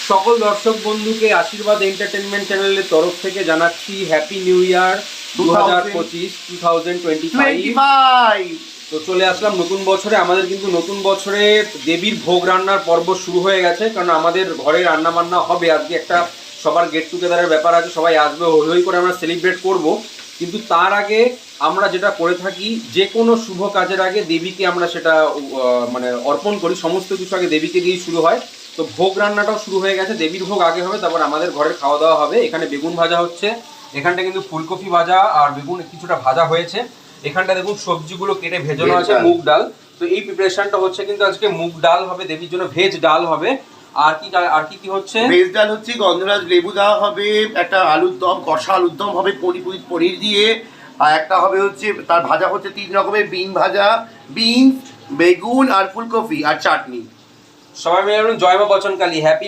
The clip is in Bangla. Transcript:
সকল দর্শক বন্ধুকে আশীর্বাদ এন্টারটেনমেন্ট চ্যানেলের তরফ থেকে জানাচ্ছি হ্যাপি নিউ ইয়ার 2025। তো চলে আসলাম নতুন বছরে। আমাদের কিন্তু নতুন বছরে দেবীর ভোগ রান্নার পর্ব শুরু হয়ে গেছে, কারণ আমাদের ঘরে রান্না বান্না হবে। আজকে একটা সবার গেট টুগেদারের ব্যাপার আছে, সবাই আসবে, হই হই করে আমরা সেলিব্রেট করব। কিন্তু তার আগে আমরা যেটা করে থাকি, যে কোনো শুভ কাজের আগে দেবীকে আমরা সেটা মানে অর্পণ করি। সমস্ত কিছু আগে দেবীকে দিয়েই শুরু হয়। তো ভোগ রান্নাটাও শুরু হয়ে গেছে, দেবীর ভোগ আগে হবে, তারপর আমাদের ঘরের খাওয়া দাওয়া হবে। এখানে বেগুন ভাজা হচ্ছে, এখানটা কিন্তু ফুলকপি ভাজা আর বেগুন কিছুটা ভাজা হয়েছে। এখানটা দেখুন সবজিগুলো কেটে ভেজানো আছে, মুগ ডাল। তো এই প্রিপারেশনটা হচ্ছে কিন্তু আজকে মুগ ডাল হবে দেবীর জন্য, ভেজ ডাল হবে। আর কি কি হচ্ছে? ভেজ ডাল হচ্ছে, গন্ধরাজ লেবু দেওয়া হবে, একটা আলুর দম, কষা আলুর দম হবে পনির দিয়ে, আর একটা হবে হচ্ছে তার ভাজা হচ্ছে 3 রকমের বিন ভাজা, বিনস, বেগুন আর ফুলকপি আর চাটনি। সবাই মিলে জয় মা বচনকালী, হ্যাপি